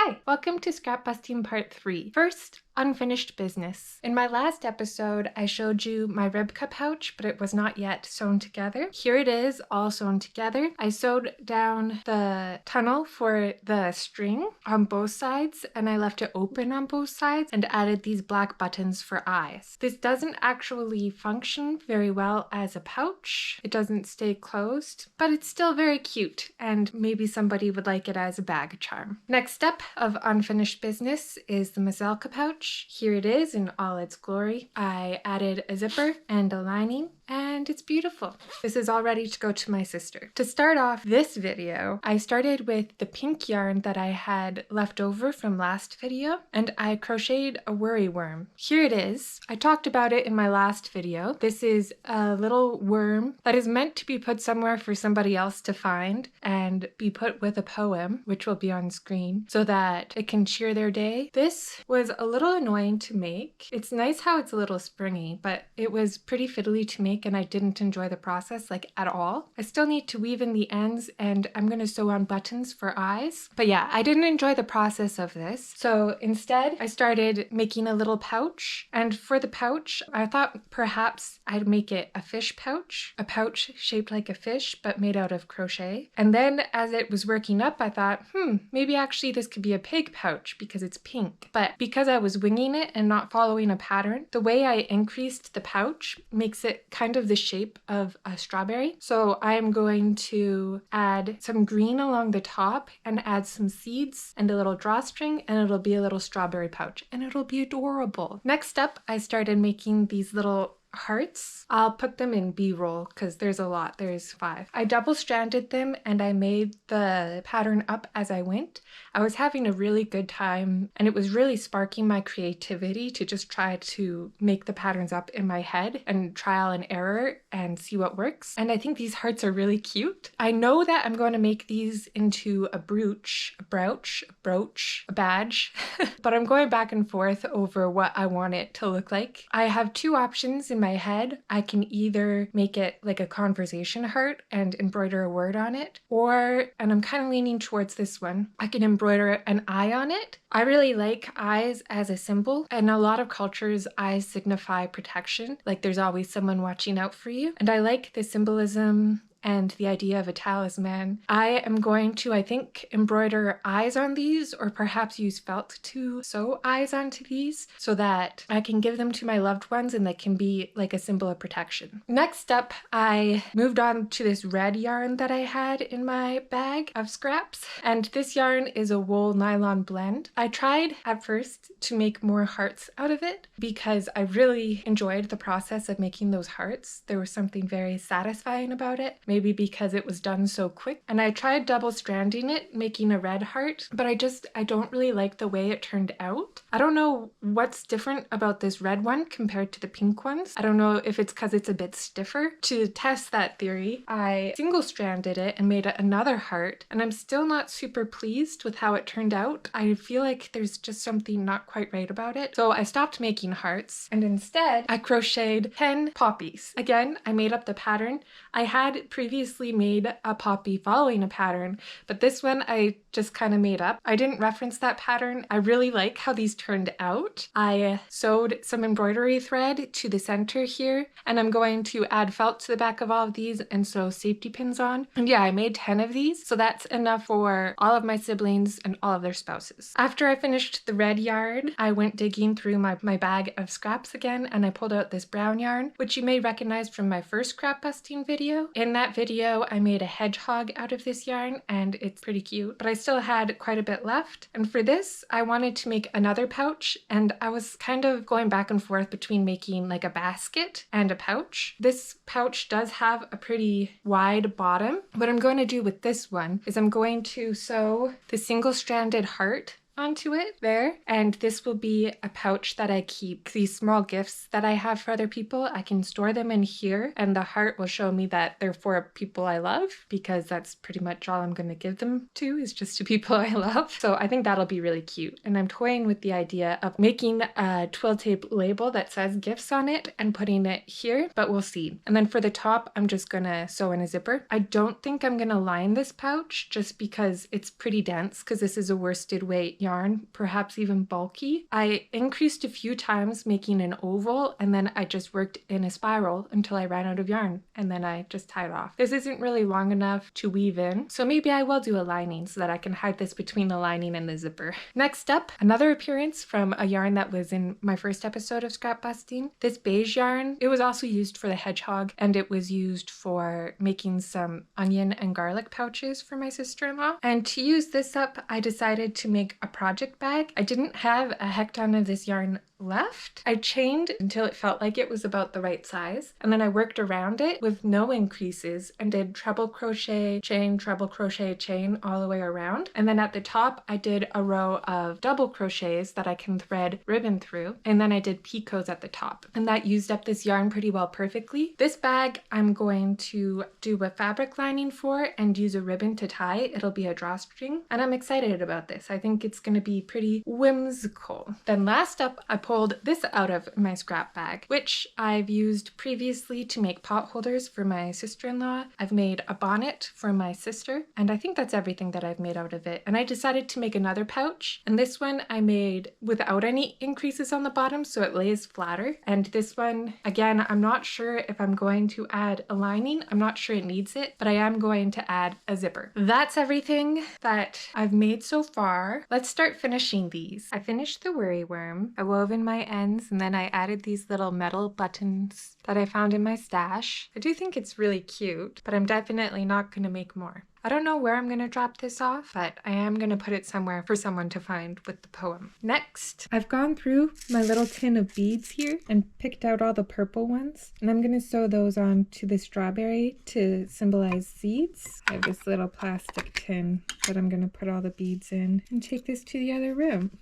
Hi, welcome to Scrap Busting Part 3. First, unfinished business. In my last episode, I showed you my Ribka pouch, but it was not yet sewn together. Here it is, all sewn together. I sewed down the tunnel for the string on both sides, and I left it open on both sides and added these black buttons for eyes. This doesn't actually function very well as a pouch. It doesn't stay closed, but it's still very cute, and maybe somebody would like it as a bag charm. Next step of unfinished business is the Mazzelka pouch. Here it is in all its glory. I added a zipper and a lining, and it's beautiful. This is all ready to go to my sister. To start off this video, I started with the pink yarn that I had left over from last video, and I crocheted a worry worm. Here it is. I talked about it in my last video. This is a little worm that is meant to be put somewhere for somebody else to find and be put with a poem, which will be on screen, so that it can cheer their day. This was a little annoying to make. It's nice how it's a little springy, but it was pretty fiddly to make and I didn't enjoy the process like at all. I still need to weave in the ends and I'm going to sew on buttons for eyes. But yeah, I didn't enjoy the process of this. So instead I started making a little pouch, and for the pouch I thought perhaps I'd make it a fish pouch, a pouch shaped like a fish but made out of crochet. And then as it was working up I thought, maybe actually this could be a pig pouch because it's pink. But because I was winging it and not following a pattern, the way I increased the pouch makes it kind of the shape of a strawberry. So I'm going to add some green along the top and add some seeds and a little drawstring, and it'll be a little strawberry pouch and it'll be adorable. Next up, I started making these little hearts. I'll put them in B-roll because there's a lot. There's 5. I double-stranded them and I made the pattern up as I went. I was having a really good time and it was really sparking my creativity to just try to make the patterns up in my head and trial and error and see what works. And I think these hearts are really cute. I know that I'm going to make these into a brooch, a brooch, a badge, but I'm going back and forth over what I want it to look like. I have 2 options in my head. I can either make it like a conversation heart and embroider a word on it, or, and I'm kind of leaning towards this one, I can embroider an eye on it. I really like eyes as a symbol. In a lot of cultures, eyes signify protection, like there's always someone watching out for you. And I like the symbolism and the idea of a talisman. I am going to, I think, embroider eyes on these, or perhaps use felt to sew eyes onto these so that I can give them to my loved ones and they can be like a symbol of protection. Next up, I moved on to this red yarn that I had in my bag of scraps, and this yarn is a wool nylon blend. I tried at first to make more hearts out of it because I really enjoyed the process of making those hearts. There was something very satisfying about it. Maybe because it was done so quick. And I tried double stranding it, making a red heart, but I don't really like the way it turned out. I don't know what's different about this red one compared to the pink ones. I don't know if it's because it's a bit stiffer. To test that theory, I single stranded it and made another heart, and I'm still not super pleased with how it turned out. I feel like there's just something not quite right about it. So I stopped making hearts and instead I crocheted 10 poppies. Again, I made up the pattern. I had previously made a poppy following a pattern, but this one I just kind of made up. I didn't reference that pattern. I really like how these turned out. I sewed some embroidery thread to the center here, and I'm going to add felt to the back of all of these and sew safety pins on. And yeah, I made 10 of these, so that's enough for all of my siblings and all of their spouses. After I finished the red yarn, I went digging through my bag of scraps again, and I pulled out this brown yarn, which you may recognize from my first scrap busting video. In that video, I made a hedgehog out of this yarn and it's pretty cute, but I still had quite a bit left. And for this, I wanted to make another pouch, and I was kind of going back and forth between making like a basket and a pouch. This pouch does have a pretty wide bottom. What I'm going to do with this one is I'm going to sew the single-stranded heart onto it there, and this will be a pouch that I keep these small gifts that I have for other people. I can store them in here, and the heart will show me that they're for people I love, because that's pretty much all I'm going to give them to, is just to people I love. So I think that'll be really cute, and I'm toying with the idea of making a twill tape label that says gifts on it and putting it here, but we'll see. And then for the top, I'm just gonna sew in a zipper. I don't think I'm gonna line this pouch just because it's pretty dense, because this is a worsted weight yarn, perhaps even bulky. I increased a few times making an oval, and then I just worked in a spiral until I ran out of yarn, and then I just tied off. This isn't really long enough to weave in, so maybe I will do a lining so that I can hide this between the lining and the zipper. Next up, another appearance from a yarn that was in my first episode of Scrap Busting. This beige yarn, it was also used for the hedgehog, and it was used for making some onion and garlic pouches for my sister-in-law. And to use this up, I decided to make a project bag. I didn't have a heck ton of this yarn left. I chained until it felt like it was about the right size, and then I worked around it with no increases and did treble crochet, chain, treble crochet, chain all the way around. And then at the top I did a row of double crochets that I can thread ribbon through, and then I did picots at the top, and that used up this yarn pretty well perfectly. This bag I'm going to do a fabric lining for and use a ribbon to tie. It'll be a drawstring, and I'm excited about this. I think it's going to be pretty whimsical. Then last up, I pulled this out of my scrap bag, which I've used previously to make pot holders for my sister-in-law. I've made a bonnet for my sister, and I think that's everything that I've made out of it. And I decided to make another pouch, and this one I made without any increases on the bottom, so it lays flatter. And this one, again, I'm not sure if I'm going to add a lining. I'm not sure it needs it, but I am going to add a zipper. That's everything that I've made so far. Let's start finishing these. I finished the worry worm. I wove in my ends, and then I added these little metal buttons that I found in my stash. I do think it's really cute, but I'm definitely not going to make more. I don't know where I'm going to drop this off, but I am going to put it somewhere for someone to find with the poem. Next, I've gone through my little tin of beads here and picked out all the purple ones, and I'm going to sew those on to the strawberry to symbolize seeds. I have this little plastic tin that I'm going to put all the beads in and take this to the other room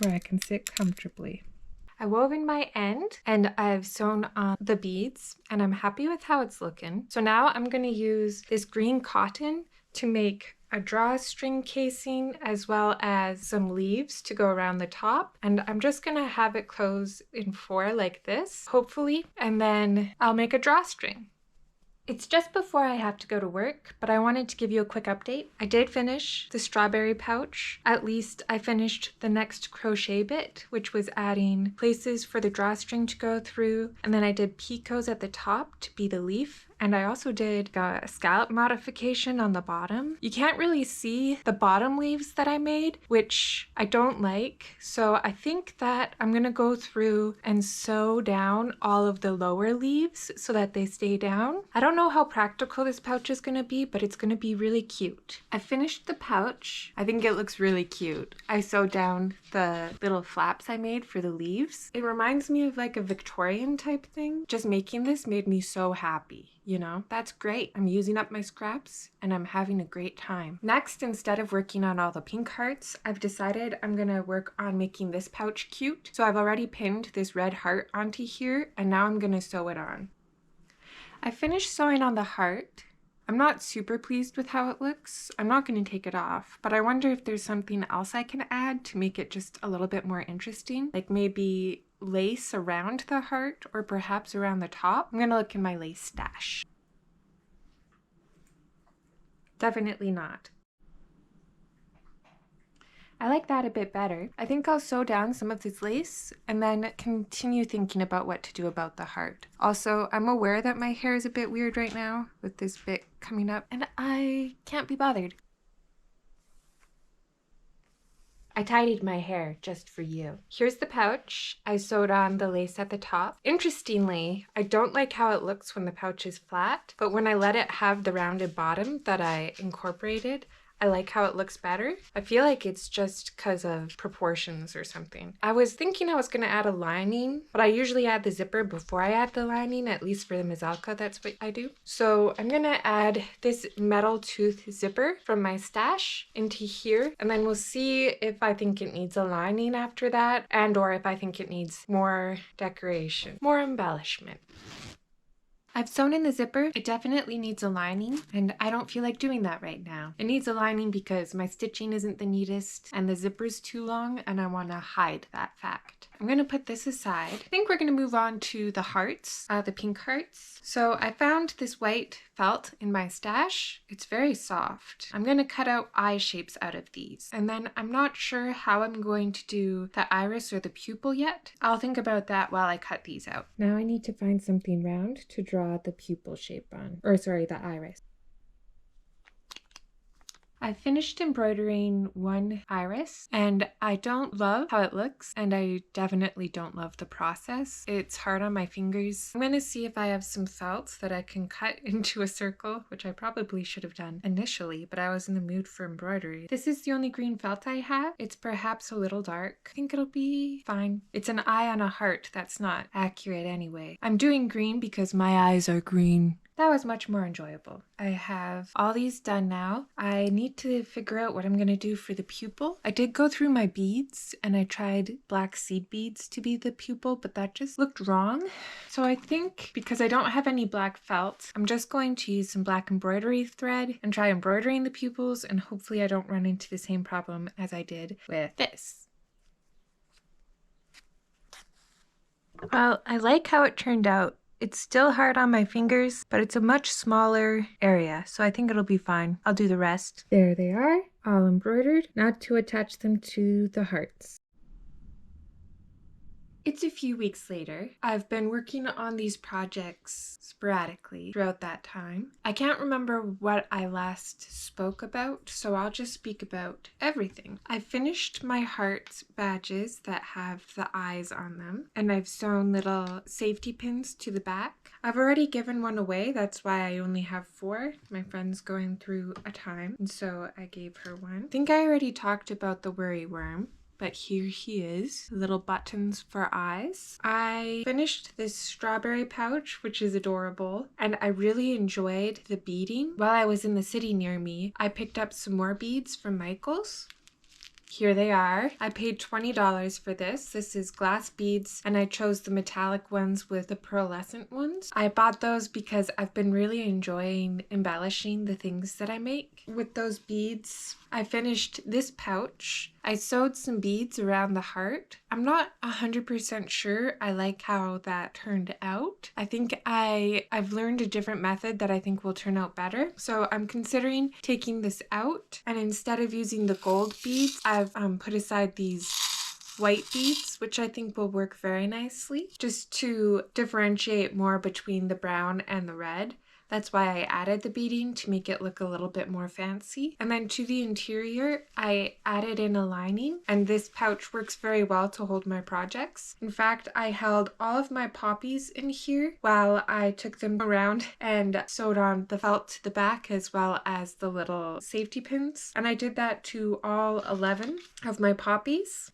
where I can sit comfortably. I wove in my end and I've sewn on the beads, and I'm happy with how it's looking. So now I'm going to use this green cotton to make a drawstring casing as well as some leaves to go around the top. And I'm just going to have it close in 4 like this, hopefully, and then I'll make a drawstring. It's just before I have to go to work, but I wanted to give you a quick update. I did finish the strawberry pouch. At least I finished the next crochet bit, which was adding places for the drawstring to go through. And then I did picots at the top to be the leaf. And I also did a scallop modification on the bottom. You can't really see the bottom leaves that I made, which I don't like. So I think that I'm gonna go through and sew down all of the lower leaves so that they stay down. I don't know how practical this pouch is gonna be, but it's gonna be really cute. I finished the pouch. I think it looks really cute. I sewed down the little flaps I made for the leaves. It reminds me of like a Victorian type thing. Just making this made me so happy. You know, that's great. I'm using up my scraps and I'm having a great time. Next, instead of working on all the pink hearts, I've decided I'm gonna work on making this pouch cute. So I've already pinned this red heart onto here, and now I'm gonna sew it on. I finished sewing on the heart. I'm not super pleased with how it looks. I'm not going to take it off, but I wonder if there's something else I can add to make it just a little bit more interesting, like maybe lace around the heart or perhaps around the top. I'm going to look in my lace stash. Definitely not. I like that a bit better. I think I'll sew down some of this lace and then continue thinking about what to do about the heart. Also, I'm aware that my hair is a bit weird right now with this bit coming up, and I can't be bothered. I tidied my hair just for you. Here's the pouch. I sewed on the lace at the top. Interestingly, I don't like how it looks when the pouch is flat, but when I let it have the rounded bottom that I incorporated, I like how it looks better. I feel like it's just because of proportions or something. I was thinking I was going to add a lining, but I usually add the zipper before I add the lining, at least for the Mazalka, that's what I do. So I'm going to add this metal tooth zipper from my stash into here, and then we'll see if I think it needs a lining after that, and or if I think it needs more decoration, more embellishment. I've sewn in the zipper. It definitely needs a lining, and I don't feel like doing that right now. It needs a lining because my stitching isn't the neatest and the zipper's too long, and I want to hide that fact. I'm going to put this aside. I think we're going to move on to the hearts, the pink hearts. So I found this white felt in my stash. It's very soft. I'm going to cut out eye shapes out of these, and then I'm not sure how I'm going to do the iris or the pupil yet. I'll think about that while I cut these out. Now I need to find something round to draw the pupil shape on, or sorry, the iris. I finished embroidering one iris, and I don't love how it looks, and I definitely don't love the process. It's hard on my fingers. I'm going to see if I have some felt that I can cut into a circle, which I probably should have done initially, but I was in the mood for embroidery. This is the only green felt I have. It's perhaps a little dark. I think it'll be fine. It's an eye on a heart. That's not accurate anyway. I'm doing green because my eyes are green. That was much more enjoyable. I have all these done now. I need to figure out what I'm going to do for the pupil. I did go through my beads and I tried black seed beads to be the pupil, but that just looked wrong. So I think because I don't have any black felt, I'm just going to use some black embroidery thread and try embroidering the pupils, and hopefully I don't run into the same problem as I did with this. Well, I like how it turned out. It's still hard on my fingers, but it's a much smaller area, so I think it'll be fine. I'll do the rest. There they are, all embroidered. Now to attach them to the hearts. It's a few weeks later. I've been working on these projects sporadically throughout that time. I can't remember what I last spoke about, so I'll just speak about everything. I finished my heart badges that have the eyes on them, and I've sewn little safety pins to the back. I've already given one away, that's why I only have 4. My friend's going through a time, and so I gave her one. I think I already talked about the worry worm, but here he is, little buttons for eyes. I finished this strawberry pouch, which is adorable, and I really enjoyed the beading. While I was in the city near me, I picked up some more beads from Michael's. Here they are. I paid $20 for this. This is glass beads, and I chose the metallic ones with the pearlescent ones. I bought those because I've been really enjoying embellishing the things that I make with those beads. I finished this pouch. I sewed some beads around the heart. I'm not 100% sure I like how that turned out. I think I've learned a different method that I think will turn out better. So I'm considering taking this out, and instead of using the gold beads, I've put aside these white beads, which I think will work very nicely, just to differentiate more between the brown and the red. That's why I added the beading, to make it look a little bit more fancy. And then to the interior, I added in a lining, and this pouch works very well to hold my projects. In fact, I held all of my poppies in here while I took them around and sewed on the felt to the back as well as the little safety pins. And I did that to all 11 of my poppies.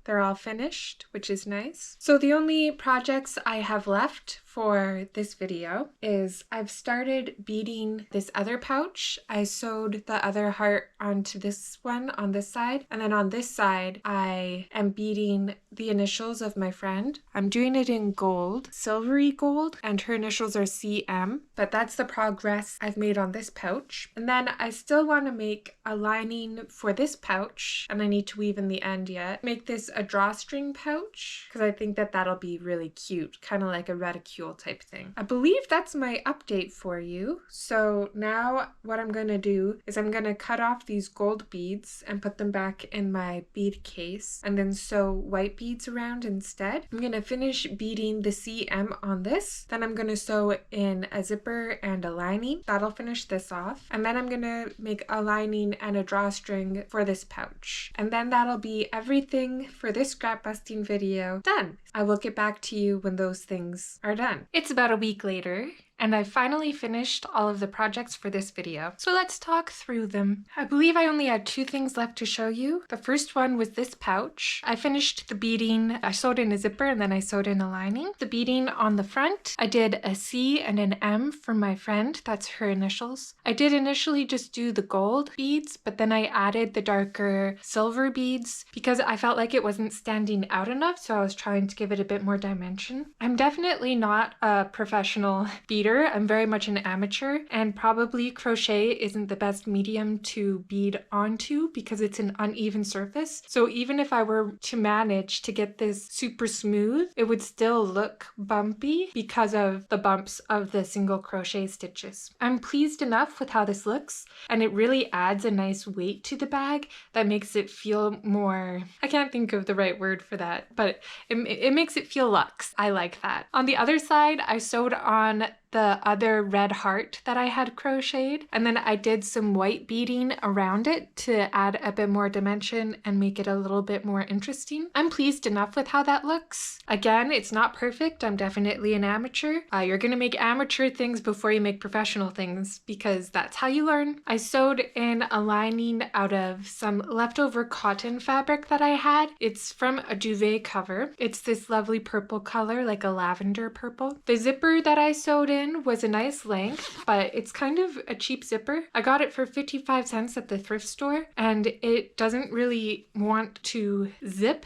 They're all finished, which is nice. So the only projects I have left for this video is I've started beading this other pouch. I sewed the other heart onto this one on this side, and then on this side I am beading the initials of my friend. I'm doing it in gold, silvery gold, and her initials are CM, but that's the progress I've made on this pouch. And then I still want to make a lining for this pouch, and I need to weave in the end yet. Make this a drawstring pouch because I think that that'll be really cute, kind of like a reticule type thing. I believe that's my update for you. So now what I'm going to do is I'm going to cut off these gold beads and put them back in my bead case, and then sew white beads around instead. I'm going to finish beading the CM on this, then I'm going to sew in a zipper and a lining. That'll finish this off, and then I'm going to make a lining and a drawstring for this pouch, and then that'll be everything for this scrap busting video done. I will get back to you when those things are done. It's about a week later, and I finally finished all of the projects for this video. So let's talk through them. I believe I only had 2 things left to show you. The first one was this pouch. I finished the beading. I sewed in a zipper and then I sewed in a lining. The beading on the front, I did a C and an M for my friend. That's her initials. I did initially just do the gold beads, but then I added the darker silver beads because I felt like it wasn't standing out enough, so I was trying to give it a bit more dimension. I'm definitely not a professional beader. I'm very much an amateur, and probably crochet isn't the best medium to bead onto because it's an uneven surface. So even if I were to manage to get this super smooth, it would still look bumpy because of the bumps of the single crochet stitches. I'm pleased enough with how this looks, and it really adds a nice weight to the bag that makes it feel more, I can't think of the right word for that, but it makes it feel luxe. I like that. On the other side, I sewed on the other red heart that I had crocheted, and then I did some white beading around it to add a bit more dimension and make it a little bit more interesting. I'm pleased enough with how that looks. Again, it's not perfect. I'm definitely an amateur. You're gonna make amateur things before you make professional things because that's how you learn. I sewed in a lining out of some leftover cotton fabric that I had. It's from a duvet cover. It's this lovely purple color, like a lavender purple. The zipper that I sewed in was a nice length, but it's kind of a cheap zipper. I got it for 55 cents at the thrift store, and it doesn't really want to zip.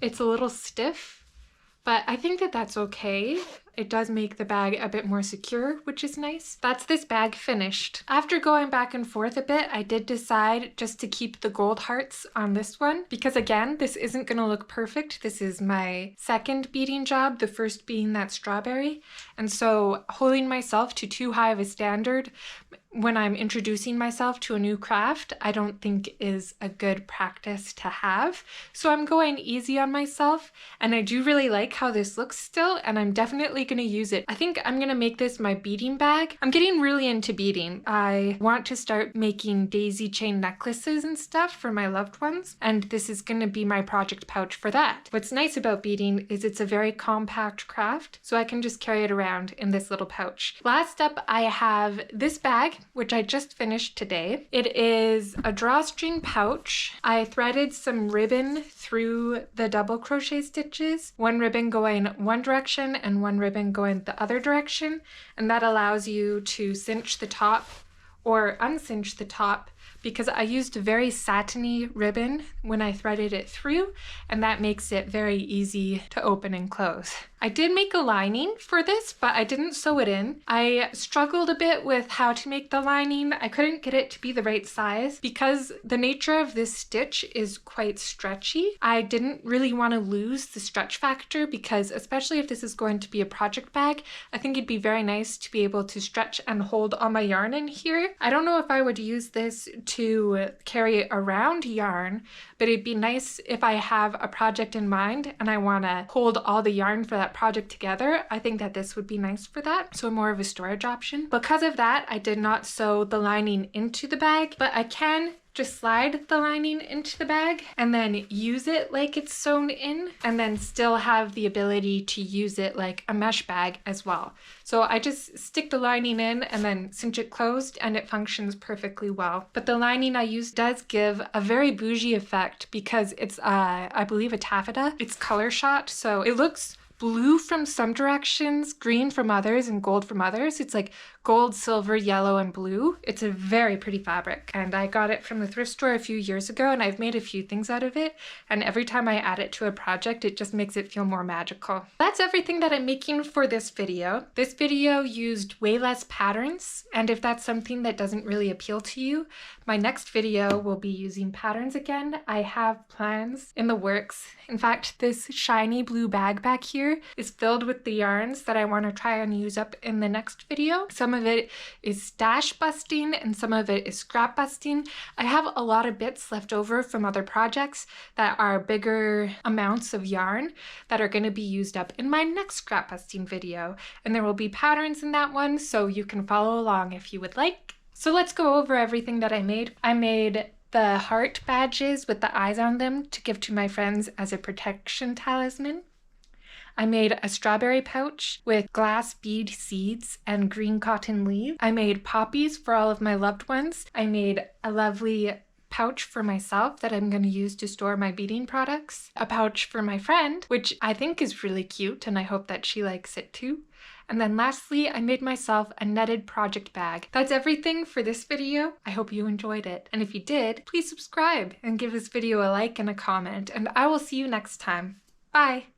It's a little stiff, but I think that that's okay. It does make the bag a bit more secure, which is nice. That's this bag finished. After going back and forth a bit, I did decide just to keep the gold hearts on this one because again, this isn't gonna look perfect. This is my second beading job, the first being that strawberry. And so holding myself to too high of a standard when I'm introducing myself to a new craft, I don't think is a good practice to have. So I'm going easy on myself, and I do really like how this looks still, and I'm definitely gonna use it. I think I'm gonna make this my beading bag. I'm getting really into beading. I want to start making daisy chain necklaces and stuff for my loved ones, and this is gonna be my project pouch for that. What's nice about beading is it's a very compact craft, so I can just carry it around in this little pouch. Last up, I have this bag, which I just finished today. It is a drawstring pouch. I threaded some ribbon through the double crochet stitches, one ribbon going one direction and one ribbon going the other direction, and that allows you to cinch the top or uncinch the top because I used a very satiny ribbon when I threaded it through, and that makes it very easy to open and close. I did make a lining for this, but I didn't sew it in. I struggled a bit with how to make the lining. I couldn't get it to be the right size because the nature of this stitch is quite stretchy. I didn't really want to lose the stretch factor because especially if this is going to be a project bag, I think it'd be very nice to be able to stretch and hold all my yarn in here. I don't know if I would use this to carry around yarn, but it'd be nice if I have a project in mind and I want to hold all the yarn for that project together. I think that this would be nice for that, so more of a storage option. Because of that, I did not sew the lining into the bag, but I can just slide the lining into the bag and then use it like it's sewn in, and then still have the ability to use it like a mesh bag as well. So I just stick the lining in and then cinch it closed, and it functions perfectly well. But the lining I used does give a very bougie effect because it's I believe a taffeta. It's color shot, so it looks blue from some directions, green from others, and gold from others. It's like gold, silver, yellow, and blue. It's a very pretty fabric, and I got it from the thrift store a few years ago, and I've made a few things out of it, and every time I add it to a project, it just makes it feel more magical. That's everything that I'm making for this video. This video used way less patterns, and if that's something that doesn't really appeal to you, my next video will be using patterns again. I have plans in the works. In fact, this shiny blue bag back here is filled with the yarns that I want to try and use up in the next video. Some of it is stash busting and some of it is scrap busting. I have a lot of bits left over from other projects that are bigger amounts of yarn that are going to be used up in my next scrap busting video, and there will be patterns in that one, so you can follow along if you would like. So let's go over everything that I made. I made the heart badges with the eyes on them to give to my friends as a protection talisman. I made a strawberry pouch with glass bead seeds and green cotton leaves. I made poppies for all of my loved ones. I made a lovely pouch for myself that I'm going to use to store my beading products. A pouch for my friend, which I think is really cute and I hope that she likes it too. And then lastly, I made myself a netted project bag. That's everything for this video. I hope you enjoyed it. And if you did, please subscribe and give this video a like and a comment. And I will see you next time. Bye!